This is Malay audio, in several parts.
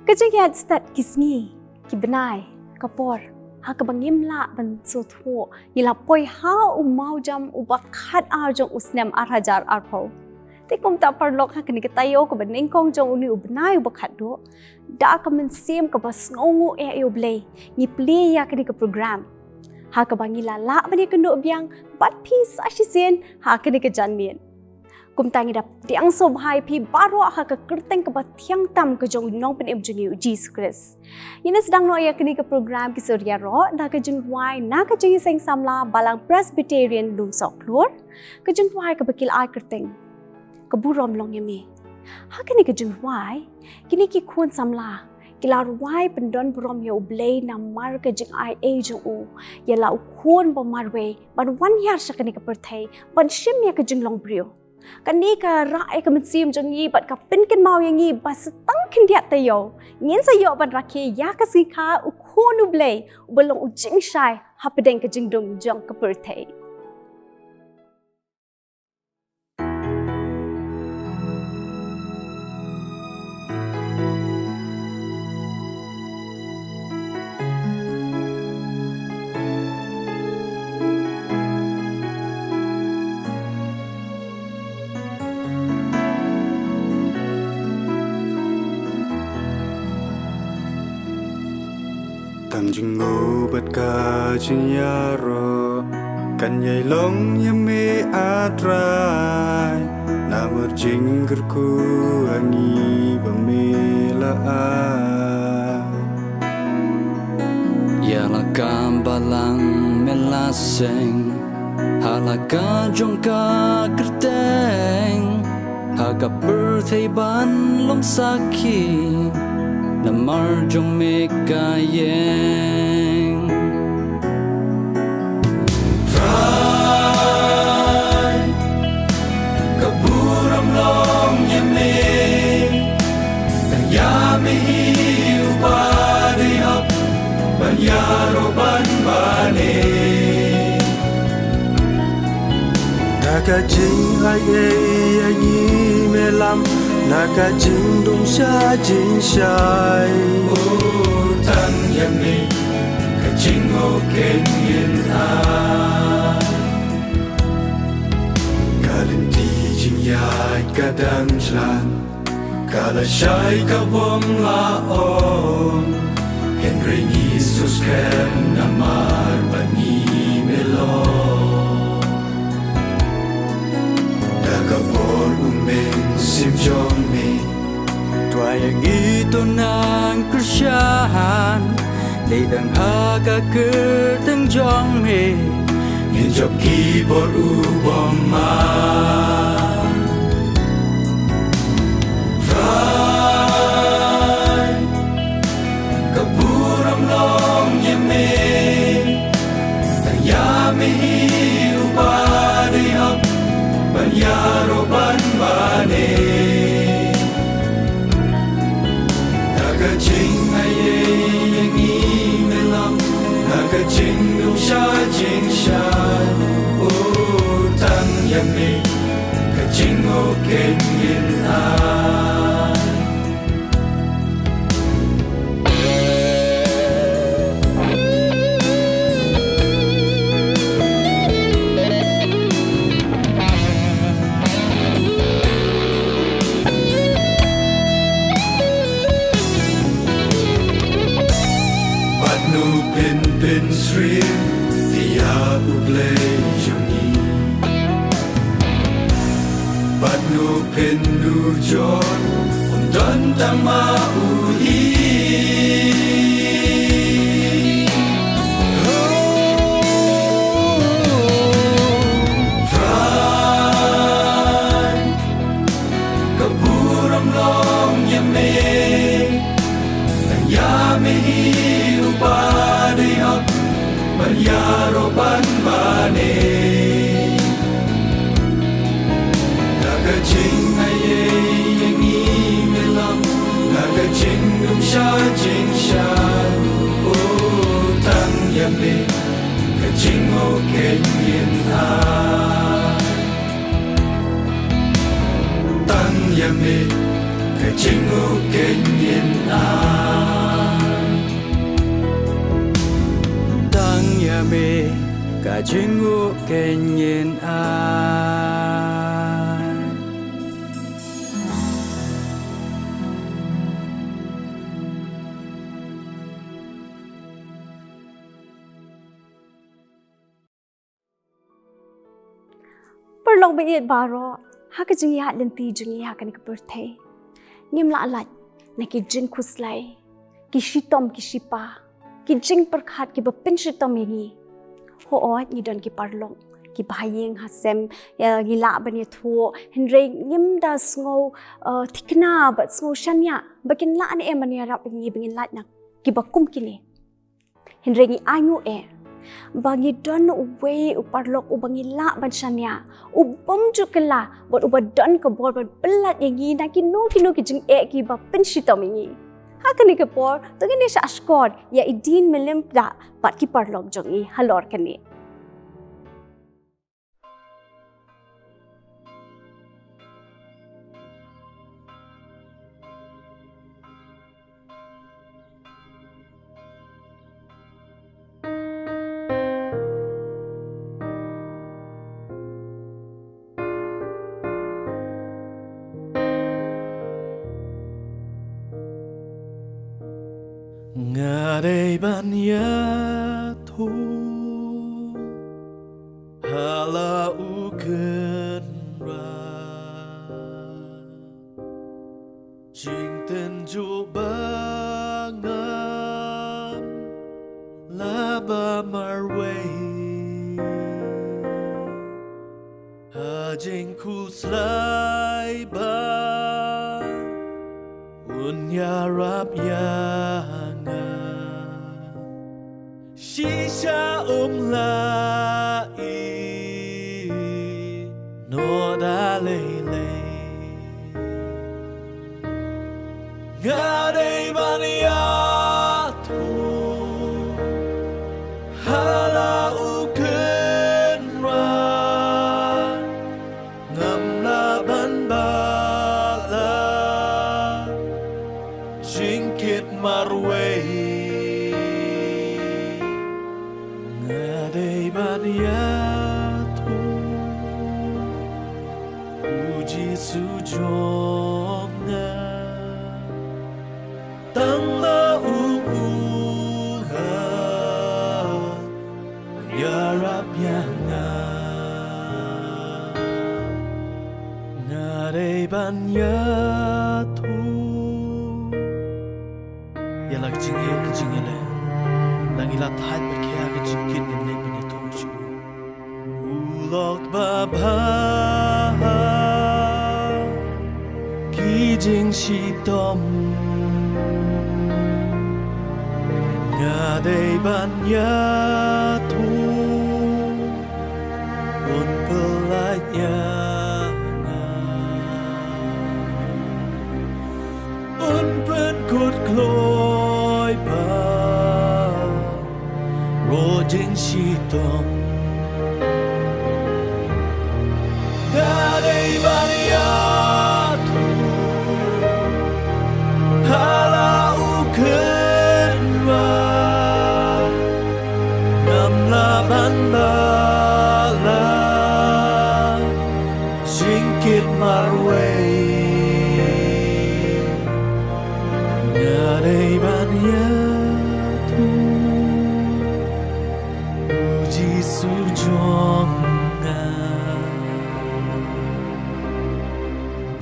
Kejadian start kisni, kibenai, kapor, ha kebangim la ban sotho, yilapoi ha umau jam ubakat arjong usnem arhajar arpau. Tikum tak perlok ha kini ketayo ke benengkong jong uni ubenai ubakat do, da ka mensim ke bas ngongu ublay, nyipli ya kini ke program. Ha kebangi lala bani kenduk biang, bat pis asisen ha kini ke janmien. Kum tangi dap tiang sobhai pi baru ha ke kerteng ke batiang tam ke jong nong pen emjuni Jesus Christ. Ini sedang no ya kini ke program ki surya ro da ke jeng wai na ke jeng seng samla balang Presbyterian lum sok lur ke jeng wai ke bekil ai kerteng. Ke burom long yami. Ha kini ke jeng wai kini ki kun samla kilar wai pendon burom ya ublay na mar ke jeng ai jeng u ya la ukun bomarwe ban wan yar sya kini ke perthai ban shim ya ke jeng long brio. Kani ka rai ka mensim jong yi bat ka pinkin mau yang yi bas tang kin dia tayo ngin sayo ban rakhe ya ka sikha u khonu blay u belong u jing shai ha pedeng ka jing dong jong ka perthai. Tang jing ngô bật ca chinh ya ro kan yai long ya me atrai na mer jing gerku angi ba me la ya la kam balang me la seng ha la ka jong ka kerteng ha ka per thei ban lom sakhi na mar jong me ka yeng trai ka buram long ya me tang ya me hiu ba di hop ban ya ro ban ba ne ka jing ai ai ni me lam Naka jing dong sha jing shai Oh tan yam me Ka jing o ken yin ai Ka lin ti jing yai ka dang chlan Ka la shai ka bom la on Hen ring Jesus ken namar pa ni me lo Daga por umeng sim jong me Tua yang itu nang Krisyan Day dang ha ka kerteng jong me Ngin job ki por ubom ma Frai Kaburam long ye me Tang ya me hiu ba di hop Ban ya ro ban ba ne Naga jing ai ye yang i me lam Naga jing du sha jing sha Oh tang ya me Ka jing o ken yin ai Pin stream Tia ublay yungi Bat nu pin nu jon Undan tama uhi Frai Kaburam long yame Nang yame hiu ba Ban ya ro ban ba ne Naga jing ai ye yang i me lam Naga jing dum sha jing sha Oh tang ya me Ka jing o ken yin ai Tang ya me cái chính ngũ kinh nhiên an tăng nhà mi cái chính ngũ kinh nhiên an Perlong bait baro ha ka jingi ha lenti jingi ha kan ka birthday ngim la alat na ki jing khuslai ki shitom ki shipa ki jing perkhat ki bapin shitom yengi ho ot ni don ki parlong ki bhayeng ha sem gi la bani thu henre ngim da sngo thikna ba sngo shanya bakin la an emani rap ngi bingin la na ki bakum ki ne henre ngi angu e bagi don uwe uparlok ubangi la banshanya ubam jukela bot ubadan ke bor belat yangi na kino ki jing e ki ba pensitomingi hakani ke por to gini sha askor ya idin melim da bat ki parlok jongi halor kani Ngare banya thu hala uken ra jing ten ju bangan la ba marway ha jing ku slai ba un ya rap ya Shisha la no da lele Gade bania tu hala uken ra ngam la ban ba la jinkit marway Baniatu Uji sujonga Tangla uunga Yarab yanga Ngare baniatu Yalak jingile Langilat hat berkaya kejingkit ni Ulok baba Kijing shitom Ngadei banya tu Un pelatnya Un penkut kloy ba Rojing shitom Gadei baniatu hala uken ra nam la ban bala singkit marway Gadei baniatu uji sujonga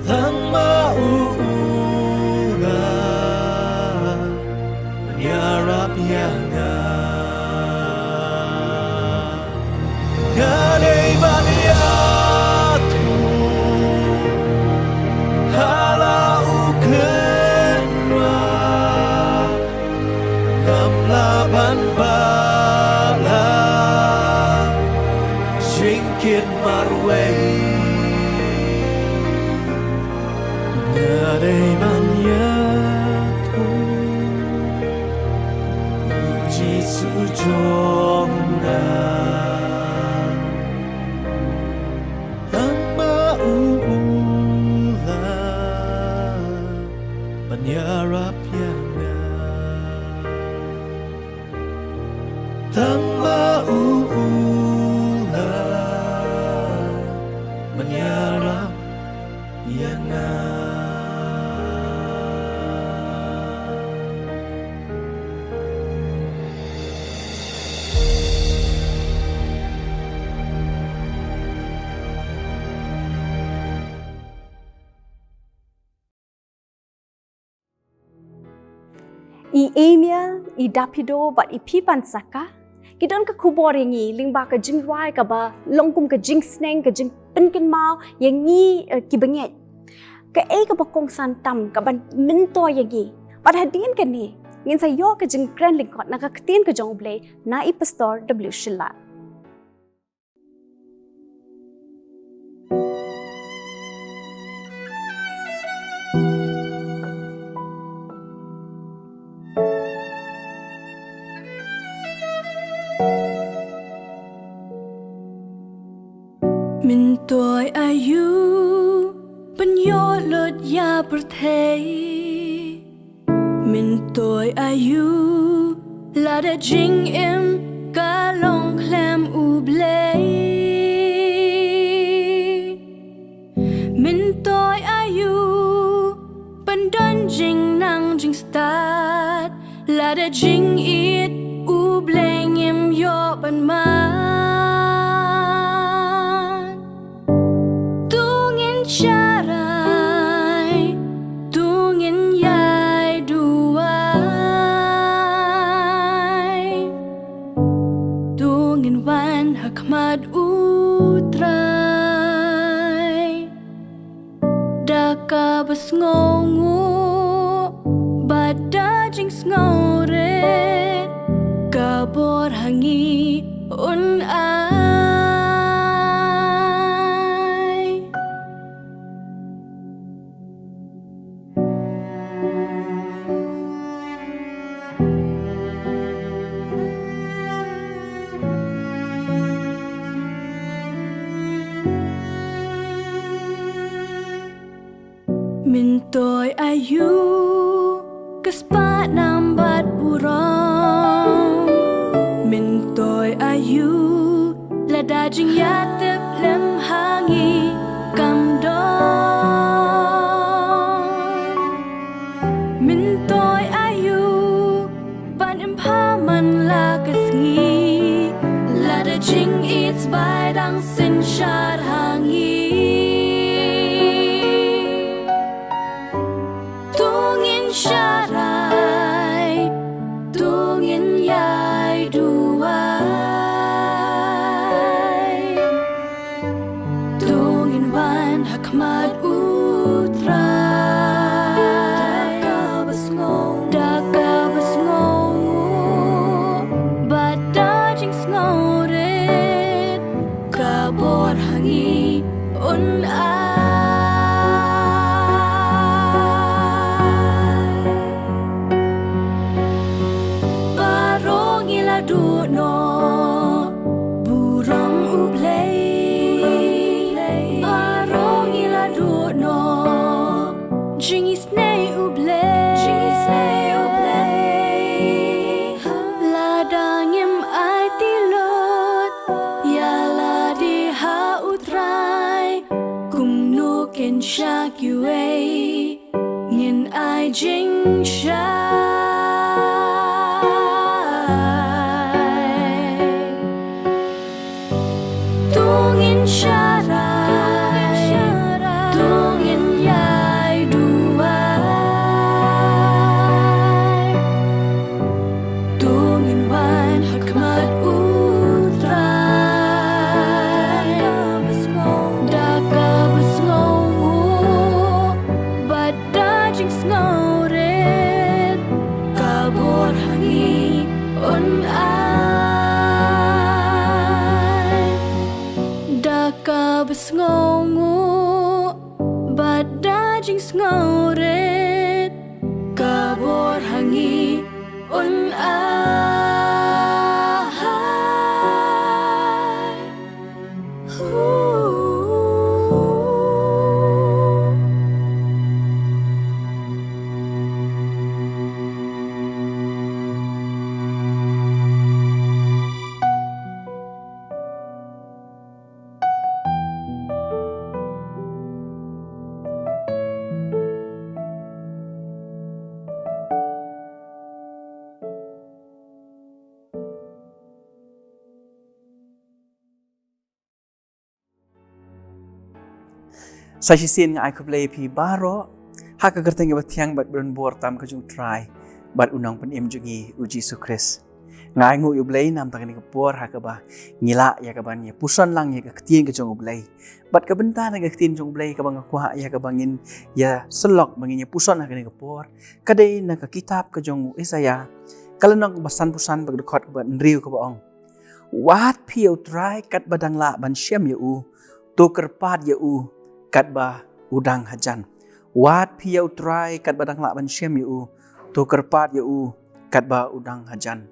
Thang mauga Menyarap yanga Ngadei baniatu Hala uken ra Ngam laban bala Singkit marway menyerap yang tanpa ulang menyerap yang I Emil, I Dapido, but I Pipan Saka. Kita ke kubur yang ni, lingba ke jing wai ke ba, longkum ke jing sneng ke jing penken mau, yang ni kibengit. Ke ke bakong santam ke ban mentor yang ni. Pada hadian ke ni, ngin saya ke jing grand lingkot nak ketien ke jong blay, na I pastor W Shilla. Min tôi ayu bên yo lột ya bờ thế Min tôi ayu là đã jing em cả long clam u blay Min tôi ayu bên đơn jing nang jing start là đã jing it u blay em yo bên ma Charai tungin yai duai tungin wan hakmad utrai daka bas ngongu bada jing sngoret kabor hangi un Min tôi ayu kaspa nambat burong Min tôi ayu la dajing yatep lem hangi kamdong Min tôi ayu ban empaman la kasngi la dajing it's by dang sin shar hangi Charai tungin yai duai tungin wan hakmad utrai daka bas ngongu bada jing sngoret kabor hangi un do no burong ublay arong ila do no jingi snay ublay ladangim ai tilot ya la di ha utrai kum no ken shak yue ngin ai jing sha Charai tungin yai duai tungin wan hakmat utrai daka bas ngongu bada jing sngoret kabor hangi un Kabas ngongu bada jing sngoret kabor hangi un ai Sajisin ngai kublai pi baro hak kerteng bat tiang bat berbor tam kejung try bat unang penim jungi uji sukres ngai ngu ublai nam takani kepor hak ba ngila ya kaban ya pusan lang ya ketien kejung ublai bat kebentar ya ketien jung ublai kabang kuha ya kabangin ya selok bangin ya pusan hak ni kepor kadai nak kitab kejung Isaya kalau nak basan pusan bag dekot bat nriu ka baong wat pi try kat badang la ban syam ya to kerpat ya kat ba udang hajan wat piau try kat badang la ban syam yu to kerpat yu kat ba udang hajan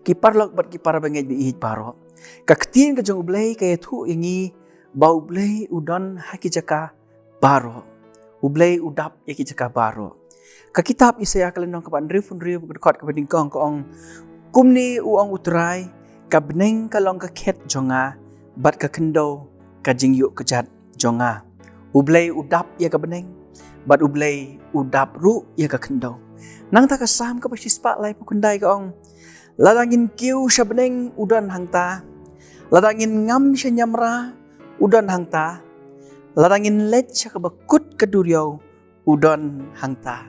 kipar lok bat kipar bangej bi baro kaktin ka jong ublay kay thu ingi ba ublay udon haki jaka baro ublay udap yaki jaka baro ka kitab Isaya kalenong ka ban rifun riu kot ka bading kong kumni uang utray ka beneng kalong ka ket jonga bat ka kendo ka jingyu kejat jonga ublay udap ya ka beneng bat ublay udap ru ya ka kendo nang ta kasam ka pasispa lai pukundai ka ong ladangin kiu sya beneng udan hangta ladangin ngam sya nyamra udan hangta ladangin let sya ka bakut keduriau udan hangta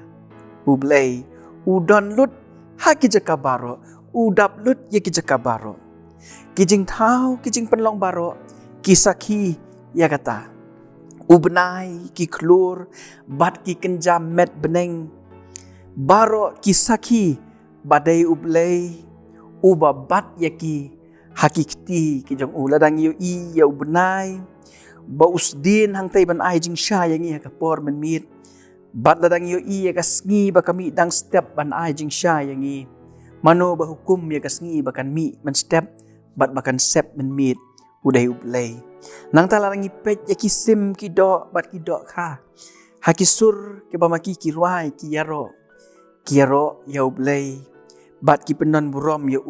ublay udan lut haki jaka baro udap lut ya ki jaka baro kijing thau kijing penlong baro kisaki ya kata ubenai ki klur bat ki kenjam met beneng baro kisaki badai ublay uba bat yaki hakikti ki jong uladang yu I ya ubenai ba usdin hang tay ban ai jing sha yang I ka por men mit bat ladang yu I ya kasngi ba kami dang step ban ai jing sha yang I mano ba hukum ya kasngi ba kan mi men step bat bakan sep men mit udai ublay nang talarang ipet ya kisim kido bat kido kha hakisur ke bamaki kirwai kiyaro ya ublay bat ki penon burom ya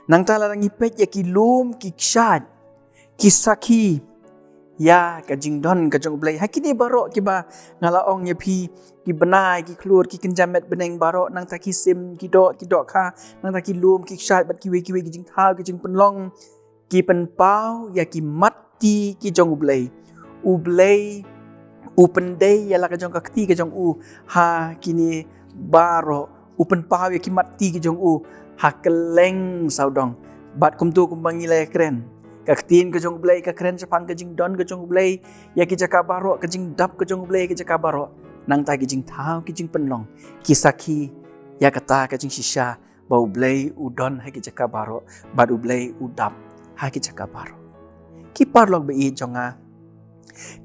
nang talarang ipet ya kilum kikshad kisaki ya kajing don kajong ublay hakini baro ki ba ngalaong ya pi ki benai ki klur ki kenjamet beneng baro nang ta kisim kido kha nang ta kilum kikshad bat kiwe ki jing thau ki jing penlong ki pen pau ya ki mat ti ki jong ublay upendei ya la ka jong kakti ka jong ha kini baro upen pau ya ki mat ti ki jong ha keleng saudong bat kum tu kum bangilai kren kaktin ka jong ublay ka kren sapang ka jing don ka jong ublay ya ki jaka baro ka jing dap ka jong ublay ki jaka baro nang ta ki jing thau ki jing penlong kisaki ya kata ka jing shisha ba ublay udon ha ki jaka baro bat ublay udap ha ki jaka baro kipar log be jonga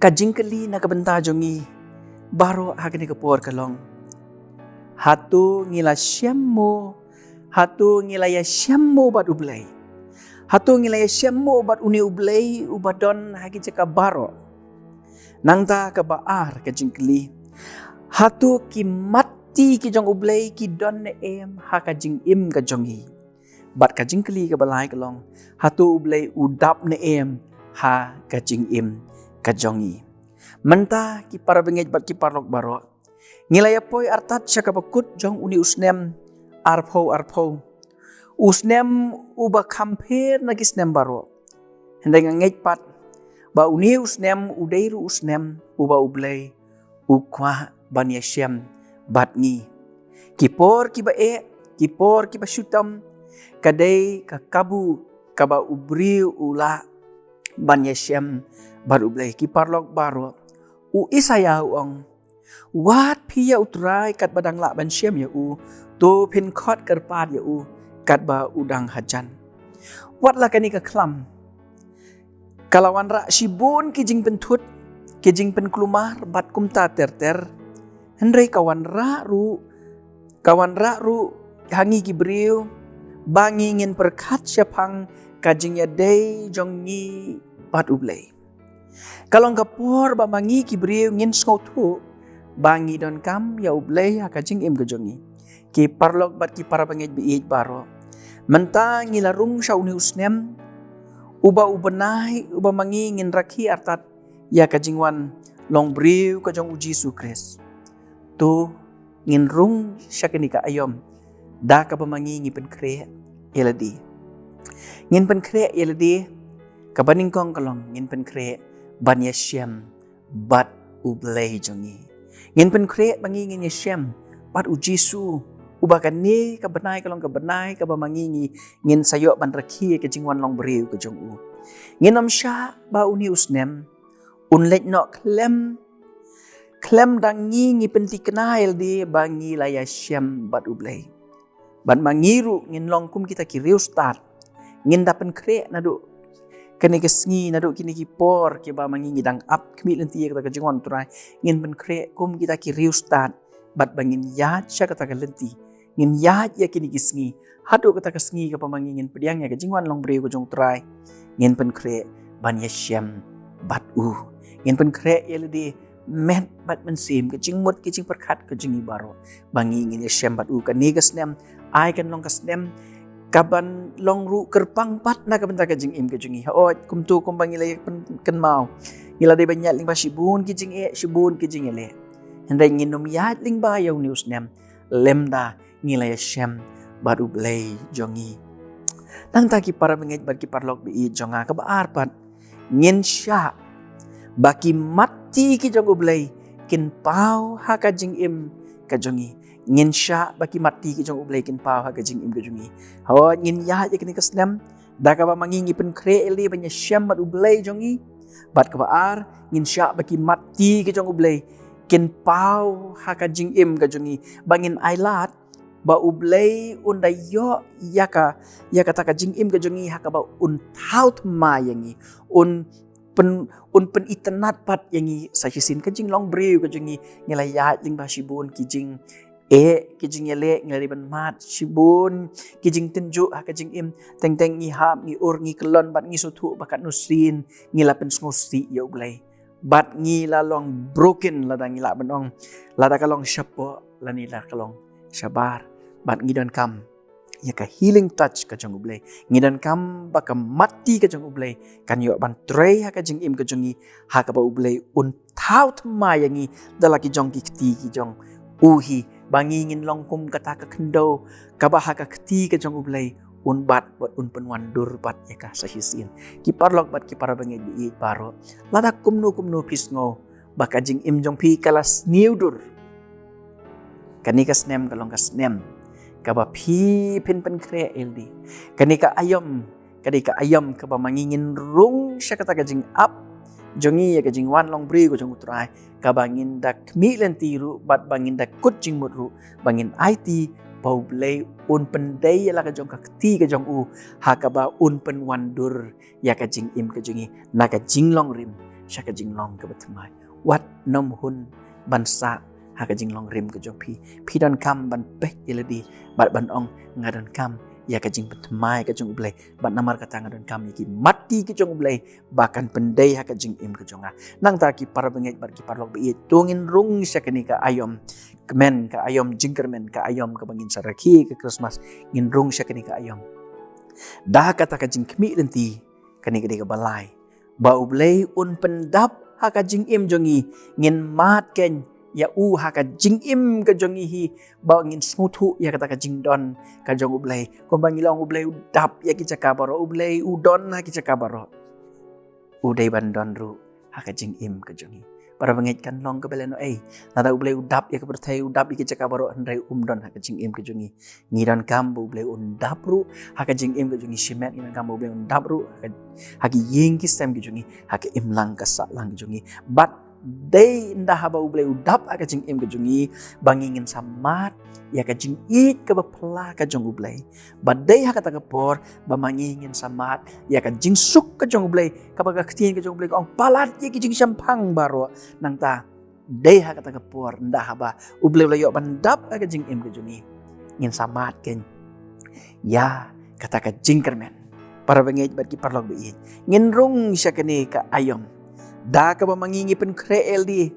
kajing keli na kabenta jongi baro hagni kapor kalong hatu ngila syammo hatu ngila ya syammo bat ublay hatu ngila ya syammo bat uni ublay ubadon hagi jaka baro nangta ka baar kajing keli hatu ki mati ki jong ublay ki don ne em ha kajing im ka jongi bat kajing keli ka balai kalong hatu ublay udap ne em ha kajing im kajongi menta ki para bengej bat ki parlok baro ngilaya poi artat syaka bakut jong uni usnem arpo usnem uba kamper na kisnem baro hendai ngej pat ba uni usnem udairu usnem uba ublay ukwa ban yashem bat ngi kipor ki ba kipor ki ba syutam kadai kakabu kaba ubri ula ban yashem bat ublay ki parlok baro Isaya ong wat piya utrai kat badang la ban syem ya to pin khot kerpat ya kat ba udang hajan wat la kani ka klam kalawan ra sibun ki jing pentut ki jing pen klumar bat kumta ter hendrai kawan ra ru hangi ki briu bangi ngin perkat syapang kajing ya day jongi bat ublay kalong kapor ba mangi ki briu ngin skautu bangi don kam ya ublay hakajing im kejongi ki parlok bat ki para bangej biij baro mentang ngilarung sya uni usnem uba ubenai uba mangi ngin rakhi artat ya kajingwan long briu kajong uji sukres tu ngin rung sya kenika ayom da ka bamangi ngi pen kre eladi ngin pen kre eladi kabaning kong kalong ngin pen kre ban yashem bat ublay jongi ngin pen kre bangi ngin Yeshem bat ujisu ubakan ni kabenai kalong kabenai kabamangi ngin sayok ban rakhi ke jingwan long beriu ke jong u ngin om sha ba uni usnem unlet no klem dangi ngi penti kenail di bangi la Yeshem bat ublay ban mangiru ngin long kum kita ki riu start ngin dapen kre nadu kene kesngi nadu kini ki por ke ba mangi ngidang up kmi lenti kata ke jingon turai ngin ben kre kum kita ki riu start bat bangin yat sya kata ke lenti ngin yat ya kini kisngi hadu kata ke sngi ke ba mangi ngin pediang ya ke jingon long breu ke jong turai ngin ben kre ban Yeshem bat ngin ben kre yeldi met bat mensim ke jingmut ke jing perkat ke jingi baro bangi ngin Yeshem bat kan ni kesnem ai kan long kesnem kaban long ru kerpang pat na kabenta ka jing im ka jungi ha kum tu kum bangi lay kan mau ila de banyak ling ba shibun ki jing shibun ki jing le hendai nginum yat ling ba yaw news nem lemda ngila Yeshem baru blay jongi nang ta ki para bengej bar ki parlok bi jonga ka ba arpat ngin sha baki mati ki jongo blay kin pau ha ka jing im ka jongi ngin sha baki mati ki jong ublay kin pau ha ka jing im ka jungi ho ngin ya ya kini kasnem da ka ba mangingi pen kre eli banya Yeshem bat ublay jongi bat ka ba ar ngin sha baki mati ki jong ublay kin pau ha ka jing im ka jungi bangin ailat ba ublay unda yo ya ka ta ka jing im ka jungi ha ka ba un thaut ma yangi un pen itenat pat yangi sa hisin ka jing long breu ka jungi ngila ya ling ba shibun ki jing kijing yele ngari ban mat shibun kijing tenju ha kijing im teng ngi hap ngi ur ngi kelon bat ngi suthu bakat nusrin ngi lapen sngosi ya ublay bat ngi la long broken la dang ngi la benong la da kalong shapo la ni la kalong shabar bat ngi don kam ya ka healing touch ka jong ublay ngi don kam baka mati ka jong ublay kan yo ban trei ha ka jing im ka jongi ha ka ba ublay un thaut ma yangi dalaki jong ki ti ki jong uhi bangingin long kum kata ka kendo kabah ka kti ka jong ublay un bat buat un penwan dur bat ya ka sahisin ki parlok bat ki para bangi bi paro lada kumnu pisngo baka jing im jong pi kalas niudur kani kasnem kalong kasnem kaba pi pen kre eldi kani ka ayam kaba mangingin rung sya kata ka jing up jongi ya ka jing wan long bri ko jong utrai ka bangin da kmi len tiru bat bangin da kut jing mutru bangin IT pau blay un pendai la ka jong ka ti ka jong u ha ka ba un pen wandur ya ka jing im ka jongi na ka jing long rim sha ka jing long ka batmai wat nom hun bansa ha ka jing long rim ka jong pi don kam ban pek iladi bat ban ong ngadon kam ya ka jing batmai ka jong ublay bat namar kata ngadon kam ki mati ki jong ublay bahkan pendai ha ka jing im ka jonga nang ta ki para bengej bar ki parlok bi tungin rung sya kani ka ayom kemen ka ayom jingkermen ka ayom ka bangin saraki ka Christmas ngin rung sya kani ka ayom dah kata ka jing kmi lenti kani ka balai ba ublay un pendap ha ka jing im jongi ngin mat ken ya ha ka jing im ka jongi hi ba ngin smuthu ya kata ka jing don ka jong ublay ko bangilong ublay udap ya ki cakabaro ublay udon ha ki cakabaro udai bandon ru ha ka jing im ka jongi para bangit kan long ka beleno nada ublay udap ya ka berthai udap ki cakabaro andrai don ha ka jing im ka jongi ngidan kam ublay undap ru ha ka jing im ka jongi shimet ngidan kam ublay undap ru ha ki ying ki sem ki jongi ha ka im lang ka sa lang ki jongi bat day nda haba ublay udap ka jing im ka jongi bangingin samat ya ka jing it ka bapla ka jong ublay baday ha ka tagapor bamangingin samat ya ka jing suk ka jong ublay kapag aktin ka jong ublay ang palat ya ki jing syampang baro nang ta day ha ka tagapor nda haba ublay layo bandap ka jing im ka jongi ngin samat ken ya kata ka jing kermen para bangej bat ki parlog bi ngin rung siya kani ka ayom da ka ba mangingi pen kreel di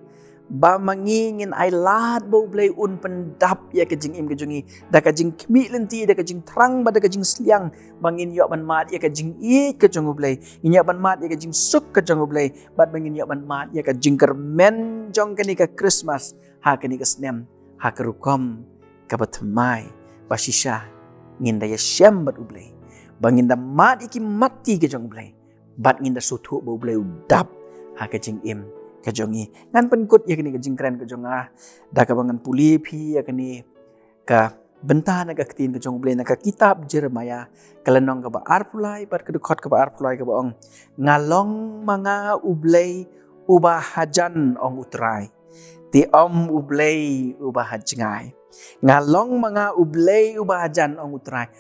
ba mangingin ay lahat ba ublay un pendap ya ka jing im ka jongi da ka jing kmi lenti da ka jing trang ba da ka jing sliang bangin yo ban mat ya ka jing it ka jong ublay inya ban mat ya ka jing suk ka jong ublay bat bangin yo ban mat ya ka jing kermen jong kani ka Christmas ha kani ka snem ha ka rukom ka batmai basisha ngin da Yeshem bat ublay bangin da mat iki mati ka jong ublay bat ngin da suthu ba ublay udap ha ka jing im kajongi ngan penkut ya kini kejingkren kejonga da kabangan puli pi ya kini ka bentah naga ketin kejong boleh naga kitab Jeremia kalenong ka ba arpulai bar kedekot ka ba arpulai ka ba ong ngalong manga ublay ubahajan ong utrai ti ublay ubahajngai ngalong mga ublay ubahajan ong utrai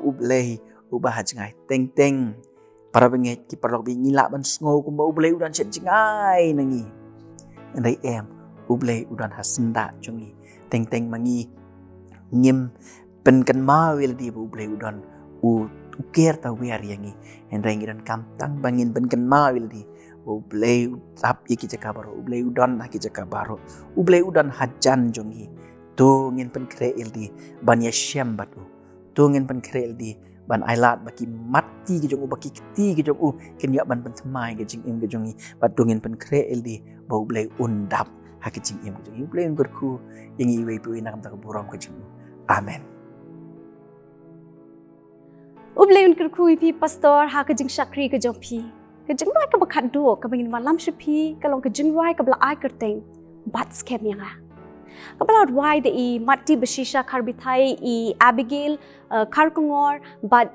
ublay ubahajngai teng teng para bengit ki parlok bi ngila ban sngo kumba ublay udan chet jingai nangi andai ublay udan hasenda jongi teng teng mangi ngim penkan mawil di ublay udan ukir ta wer yangi andai ngidan kamtang bangin penkan mawil di ublay tap iki cakabaro ublay udan ki cakabaro ublay udan hajan jongi tu ngin pen kreil di ban yashem batu tu ngin pen kreil di ban ailat baki mati ke jong baki keti ke jong ken ya ban pentemai ke jing im ke jongi bat dongin pen kreil di bau blai undap ha ke jing im ke jong blai ngurku yang iwe pu ina kam ta buram ke jing amen ublai ngurku pi pastor ha ke jing shakri ke jong pi ke jing rai ka bakat do ka bangin malam shipi kalong ke jing rai ka bla ai kerteng bat scam yang Kabalad why the matti bashisha karbithai Abigail karkungor but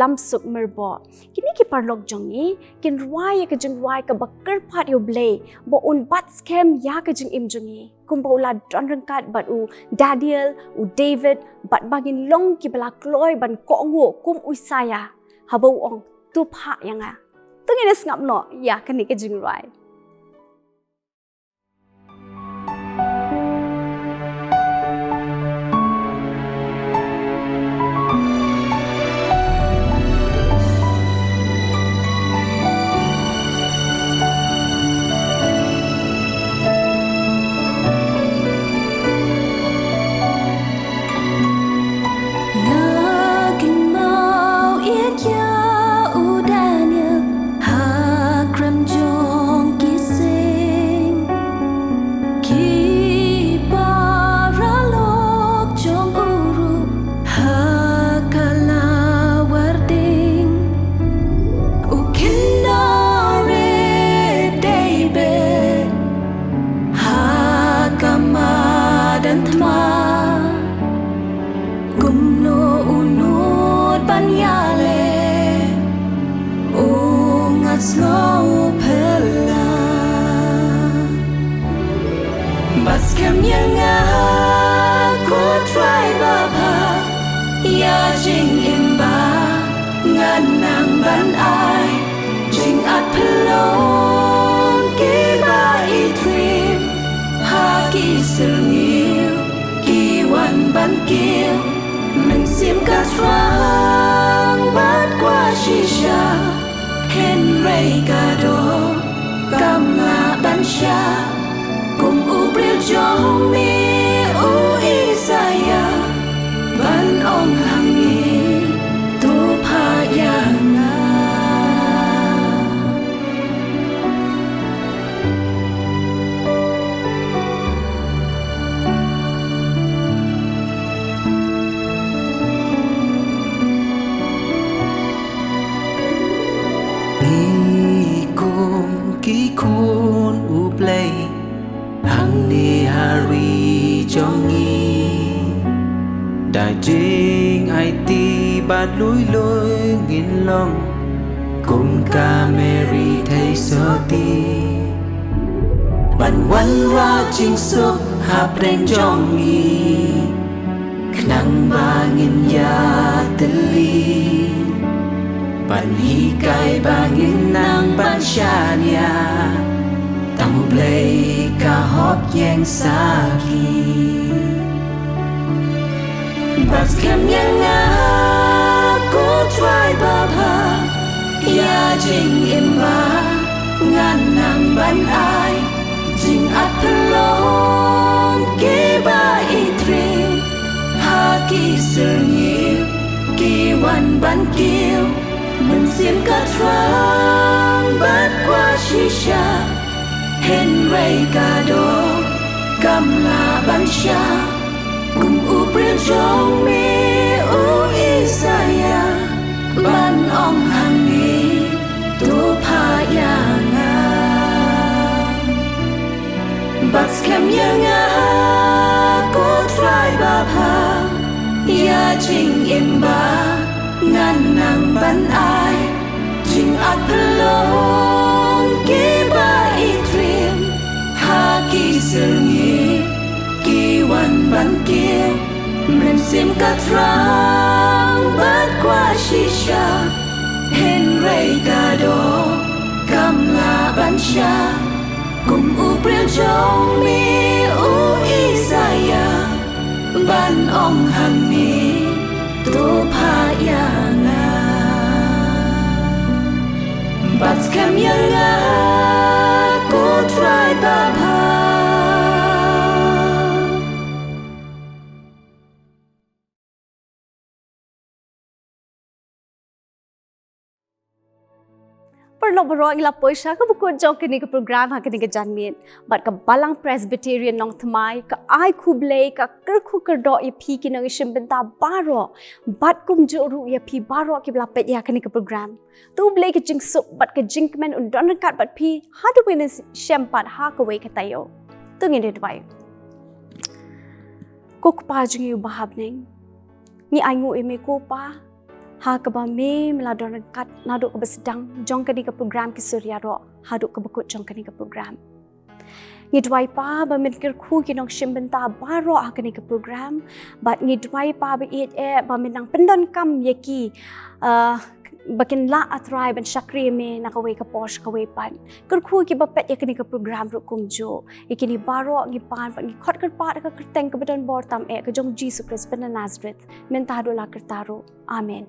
lamsuk merbo kini ki parlok jongi kin why ka jing why ka bakar pat yo blay bo un bat scam ya ka jing im jongi kumba ula rangkat but Daniel David but bagin long ki bala kloy ban ko ngo kum usaya habo ong tu pha yanga tungin ngap no ya kani ka jing why But scam yang aku try bapa ya jing imba ngan nang ban ai jing at pelong kiba itrim ha ki serni ki wan ban kia men sim katrang bat kwa shisha hen rei gado kam la ban sha cùng u priêu trong mi u isaya ban ong hằng ni tu pa ya nga but scam ya nga ku try baba Perlu berdoa ila poisha ka buku jok kini ke program ha kini ke janmin bat ka balang Presbyterian nong thamai ka ai kublei ka kerku kerdo ya pi kini ngishim benta baro bat kum joru ya pi baro ki bla pet ya kini ke program tu blei ke jing sup bat ke jing kemen undon kat bat pi ha tu kini shempat ha ka wei ka tayo tu ngin de bai ko pa jingi bahab ning ni ai ngu eme ko pa ha kaba me meladon kat naduk ke sedang jong kani ke program ki surya ro haduk ke bekut jong kani ke program ngidwai pa ba min kir khu ki nong shim benta baro ha kani ke program bat ngidwai pa ba it e ba min nang pendon kam yeki bakin la atrai ban shakri me nakaway ka posh kaway pan kir khu ki ba pet yakani ke program ro kum jo ikini baro gi pan ban gi khot kar pa ka kerteng ke badon bor tam e ka jong Jesus Christ ben Nazareth men ta do la kertaro amen